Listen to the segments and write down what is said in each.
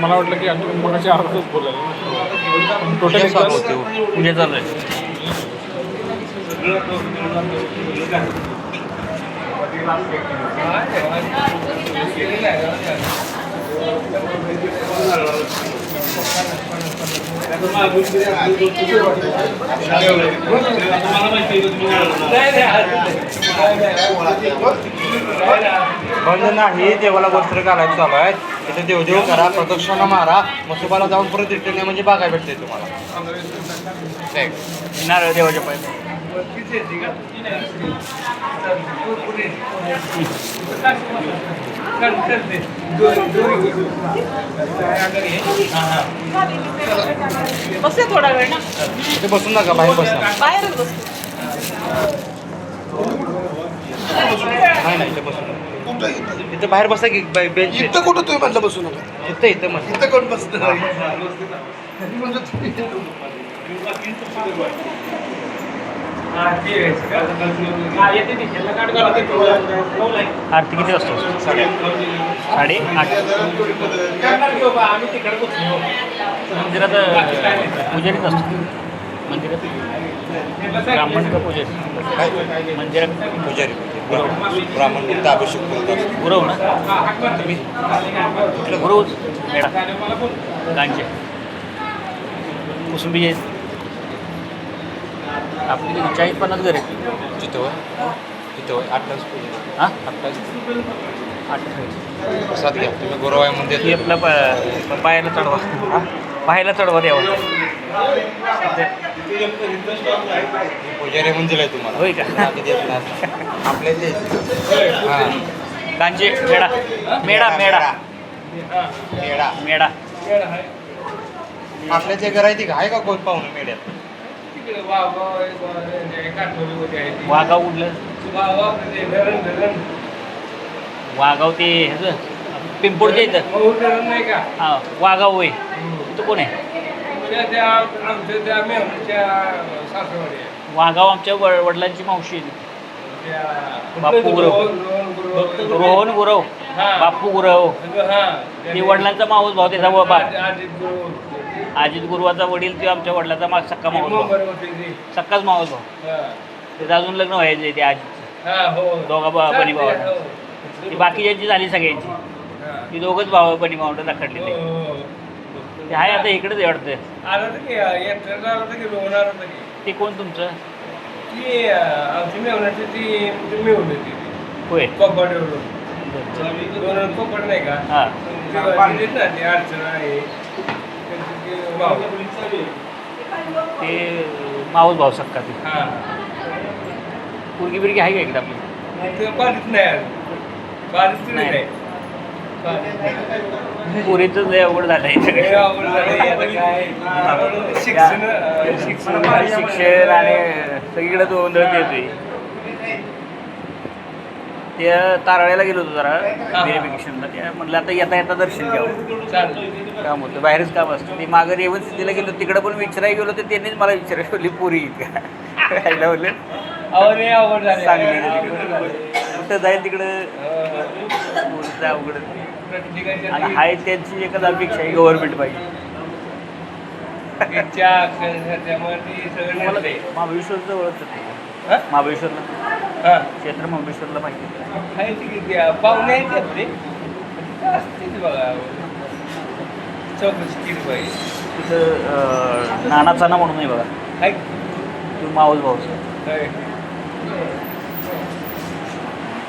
मला वाटलं की आम्ही मगाशी अर्धच बोलायला टोटल पूजा चालू आहे. वंदना हे देवाला वस्त्र घालायचं चालू आहे. तिथे देवदेव करा, प्रदक्षिणा मारा, मसोबाला जाऊन परत रिटर्न म्हणजे बघायला भेटते तुम्हाला. नारळ देवाच्या पाहिजे बसते थोडा वेळ ना. ते बसून नका, बाहेर बसा. बाहेरच बसते. नाही ते बसून इथं बाहेर बसा की बेंच. इथं कुठं तुम्ही म्हटलं बसू नका. इथं म्हटलं इथं कोण बसतं? आरती किती वाजता? 8:30. मंदिरात पुजारीच असतो. मंदिरात ब्राह्मण का पुजारी? मंदिरात पुजारी ब्राह्मण फक्त अभिषेक करतात. गुरव ना तुम्ही? कुठलं गुरवच मेळा गांचे कुसुंबी आहेत आपली 40-50 घर आहेत. तिथं तिथं 28 पूजा. हां 28 प्रसाद घ्या तुम्ही. गोरवाय मध्ये ती आपला पायाला चढवा. पायाला चढवा द्यावा. पुजारी म्हणजे काय तुम्हाला? होय का? आपल्या हां गांजे मेळा मेळा मेळा मेळा मेळा आपल्या जे घर आहे ती आहे का कोण पाहुणे मेळ्यात? वाघाव उडलं. वाघाव ते ह्याचं पिंपोडच्या इथं. हां वाघाव होय. तिथं कोण आहे? वाघाव आमच्या वडिलांची मावशी आहे. बापू गुरव. रोहन गुरव. बापू गुरव. ते वडिलांचा मावस भाऊ त्याचा अजित गुरुवाचा वडील ते आमच्या वडिलांचा सक्का मावस भाऊ. सक्काच मावस भाऊ. त्याचं अजून लग्न व्हायचं ते आजीचं. दोघा बनी भावांना. ती बाकीच्यांची झाली सगळ्यांची. ती दोघंच भाऊ बनी भावंड दाखडलेले. ते आहे आता इकडेच वाटतं. ते कोण तुमचं? होय हां ते मावस भाऊ सक्का ते. पोरगी बिरगी आहे का एकदा आपली? पुरीच लय अवघड झालं आहे शिक्षण आणि सगळीकडे तो गोंधळ येतोय. त्या तारळ्याला गेलो होतो जरा व्हेरिफिकेशनला. त्या म्हटलं आता येता येता दर्शन घ्यावं. काम होतं बाहेरच काम असतं. ते मागं रेवन सिद्धीला गेलो तिकडं पण विचारायला गेलो तर त्यांनीच मला विचारायला बोलली पुरी का बोलले सांगली कुठं जाईल तिकडं अवघड. आणि हाय त्यांची एकच अपेक्षा आहे गव्हर्नमेंट पाहिजे. महाबळेश्वरचं ओळखतं महाबळेश्वरला क्षेत्र महाबळेश्वरला माहिती पाहुणे आहेत आपले असतील बघा चौकशी केली पाहिजे. तिथं नानाचा ना म्हणून नाही बघा आहे तो माऊस भाऊचा काय?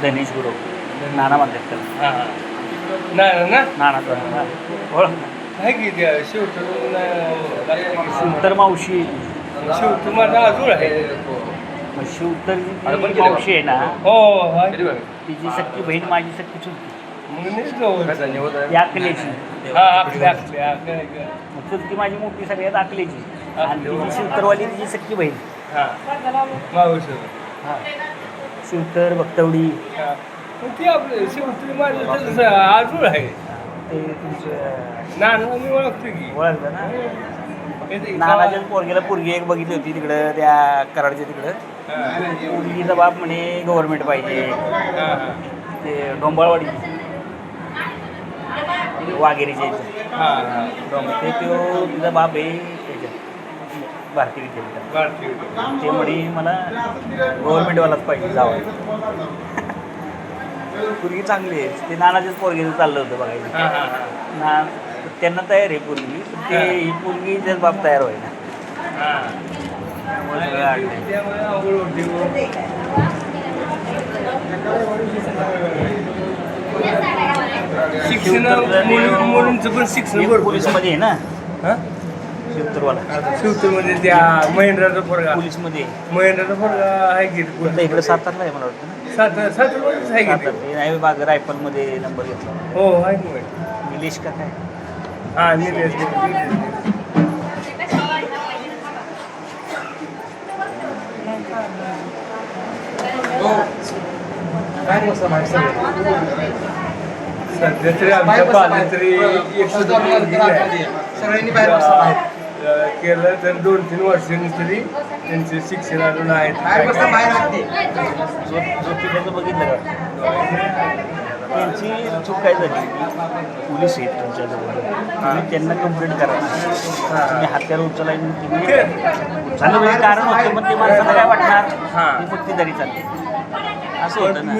धनेश गुरव नाना म्हणतात त्याला हां हां ना नानाचा ना ओळख आहे की त्या शेवटून शिवतर मावशी शेवटून माझा अजून आहे. मग शिवतर जी मावशी आहे ना हो आहे. तिची सख्खी बहीण माझी सख्खी चुलती मग नाही जवळ. ती अकलेची हां आखले मग चुलती माझी मोठी सगळ्यात अकलेची आणि तिची शिवतरवाली तिची सख्खी बहीण हां मावशी हां शिवतर भक्तवडी ती आपलं शेवटी माझं अजून आहे. ते तुमचं नाना मी ओळखतो की ओळखलं ना नानाच्याच पोरगेला पोरगी एक बघितली होती तिकडं त्या कराडच्या तिकडं पोरगीचा बाप म्हणे गव्हर्नमेंट पाहिजे ते डोंबाळवाडी वाघेरीच्या इथं ते तो तिचा बाप आहे त्याच्यात भारतीय विद्यापीठात ते म्हणे मला गव्हर्नमेंटवालाच पाहिजे जावं. पोरगी चांगली आहे ते नानाच्याच पोरगीचं चाललं होतं बघायला ना त्यांना तयार आहे पोरगी ते ही पोरगी त्याच बाप तयार व्हायला मुलींचं पण शिक्षण पोलीसमध्ये आहे ना शिवतरवाला शिवतूरमध्ये त्या महेंद्राचा पोरगा पोलीसमध्ये महेंद्राचा पोरगा आहे की इकडे सातारला आहे मला वाटतं ना सातारमध्येच आहे की सातार नाही बाग रायफलमध्ये नंबर घेतला हो आहे की माहिती. निलेश का काय हां निलेश सध्या तरी आमच्या पाल्यात तरी सगळ्यांनी बाहेर बसा बाहेर. केलं तर 2-3 वर्षांनी तरी त्यांचे शिक्षण अजून आहेत. बाहेर बसा बाहेर राहते. जोतीबाचं बघितलं का त्यांची चूक काय झाली पोलीस आहेत तुमच्याजवळ तुम्ही त्यांना कंप्लेंट करा ना तुम्ही हत्यार उचलायला तुम्ही झालं म्हणजे कारण होतं पण ते माणसाला काय वाटणार ती फक्त तरी चालते असं होतं ना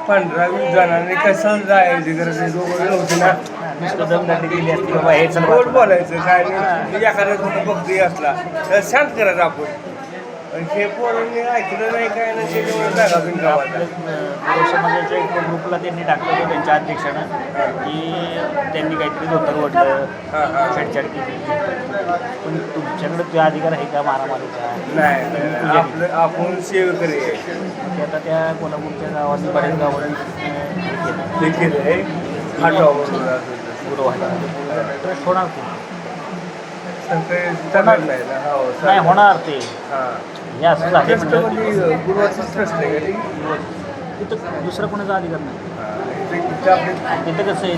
15-20 जणांनी कसं जायची गरज आहे. दोघं नव्हती ना नुसतं दमदाटी दिली असती बाबा हे चल गोड बोलायचं काय नाही. एखाद्या कुठं भक्ती असला तर शांत करायचं आपण. आणि हे पोरांनी ऐकलं नाही काय नाही त्याच्यामुळे जागा बिनकामाचा. समाजाच्या एक ग्रुपला त्यांनी टाकलं होतं त्यांच्या अध्यक्षानं की त्यांनी काहीतरी धोतर ओढलं छेडछाड केली पण तुमच्याकडे तो अधिकार आहे का मारामारीचा नाही आपलं आपण सेवेकरी आहे. ते आता त्या कोल्हापूरच्या गावांनी बऱ्याच गावांनी ते केलं आहे खाटावर गुरु ट्रस्ट होणार ते नाही होणार ते हे असं झालं म्हणजे तिथं दुसरं कोणाचा अधिकार नाही तिथं कसं आहे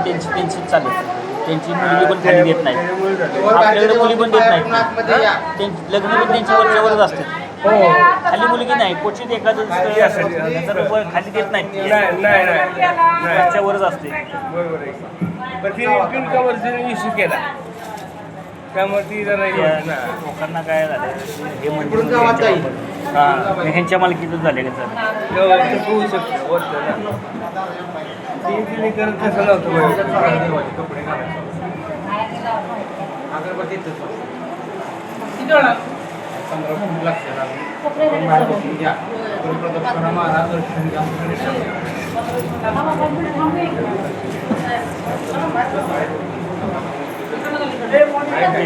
त्यांची चालत त्यांची मुलगी पण खाली देत नाही आपल्याकडे मुली पण देत नाही लग्न पण त्यांच्या वरच्यावरच असते खाली मुलगी नाही क्वचित एखादं खाली देत नाही वरच्यावरच असते बरोबर आहे. पण तिने बिनकामाचा इश्यू केला त्यामुळे ती जरा लोकांना काय झालं हे म्हणजे ह्यांच्या मालकीतच झाले का होऊ शकतो तिने करत कसं नव्हतं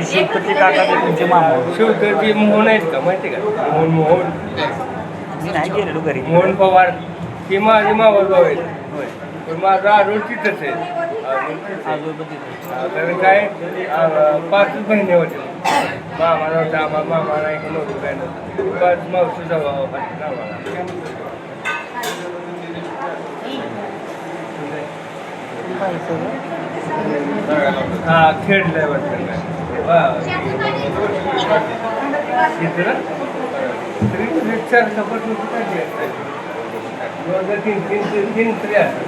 शिवपती काका ते तुमचे मामा शिवतरची मोहन आहेत का माहिती का मोहन मी नाही गेलेलो घरी मोहन पवार ही माझी मावळ भाऊ आहेत. होय पण माझं आरोग्य तिथंच आहे. आजोबा कारण काय 5 महिने होते मामा नव्हता आम्हाला मामा नाही की नव्हतं काय नव्हतं 5 मावशीचा भाव हा खेळलाय वाटतं इथं ना तरी 4 सपोर्ट काय तीन तरी असं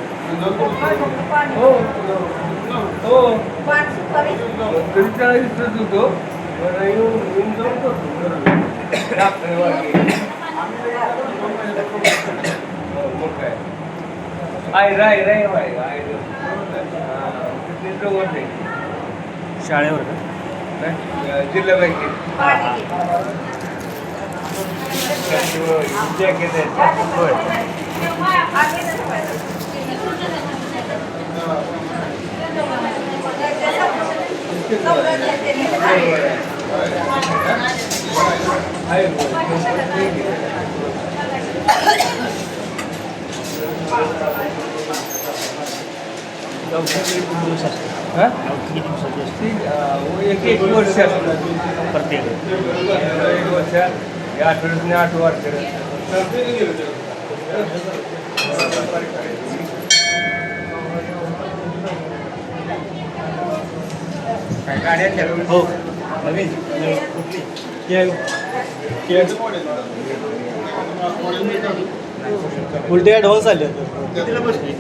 हो हो तरी त्याला विसरत होतो बरं येऊन जाऊन करतो रात्रीवाडी. मग काय आहे जवळ आहे शाळेवर का? जिल्हा बँकेत जॅकेट आहे. गावठी किती दिवस असते? हा? गावठी किती दिवसाची असते? एक वर्ष असतं. प्रत्येक एक वर्ष या आठवड्यातून 8 वर्ष काय गाडी आहेत का? हो नवीन उलटे ॲडव्हान्स आले कितीला बसली?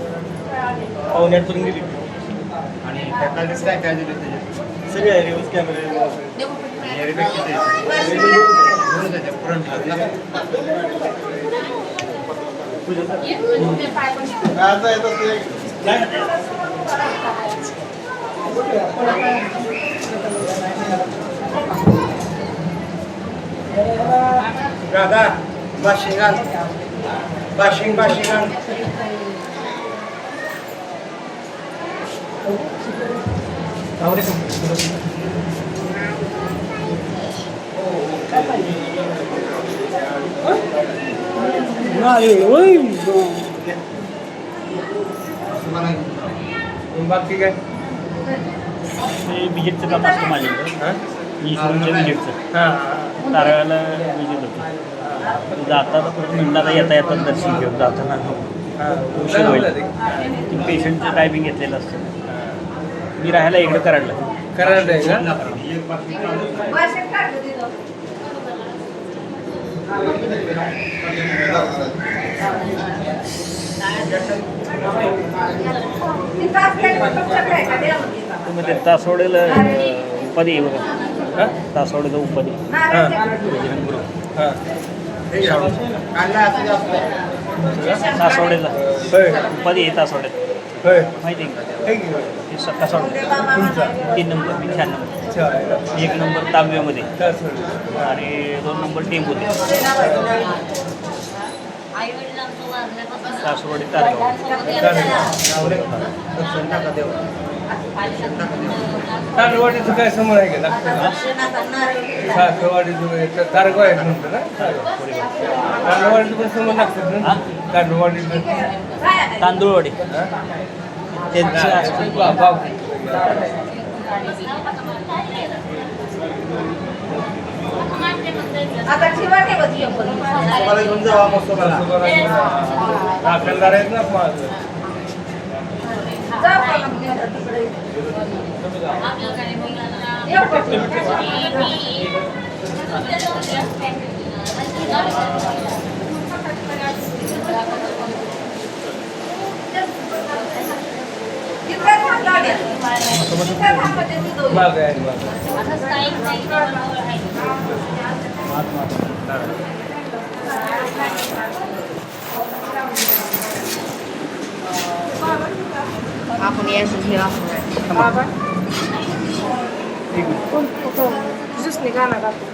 पावणे 8 पर्यंत गेली आणि त्यातलं काय काय दिलं त्याच्यात? सगळे आहे रिव्हर्स कॅमेरे एअरबॅग किती आहे? दोन त्याच्या फ्रंटला ना? दादा बाशिंग आण बाशिंग आण बाकी काय ते विजिटचं काम असतं माझ्याकडं. इन्शुरन्सच्या विजिटचं हां तारळाला विजिट होते. जाताना परत म्हणलं येता दर्शन घेऊन जाताना उशीर होईल. ते पेशंटचं टायमिंग घेतलेलं असतं. मी राहायला इकडं कराडला. करायला आहे का? मग ते तासवडेला उपाधी आहे बघा. तासवडेचं उपाधी बजरंग गुरु. हां कांदा असं जास्त तासवडेचा होय उपाधी आहे तासवड्यात. होय माहिती आहे का? हे की होय. ते तासवडे 3 नंबर मी 6 नंबर. अच्छा आहे ना. 1 नंबर तांब्यामध्ये चालेल. आणि 2 नंबर टेंबूमध्ये. तासवडे तारगाव. दक्षिण टाका देवा. तारवाडीचं काय समोर आहे का लागतं का? तारवाडीचं तारगाव आहे म्हणतो ना तारवाडीचं पण समोर लागतं ना तारवाडीचं तांदूळवाडी त्यांचं असतं. बाप मला घेऊन जावा मस्त मला. दाखलदार आहेत ना माझं माग आहे आपण यायचं हे Just negana gato.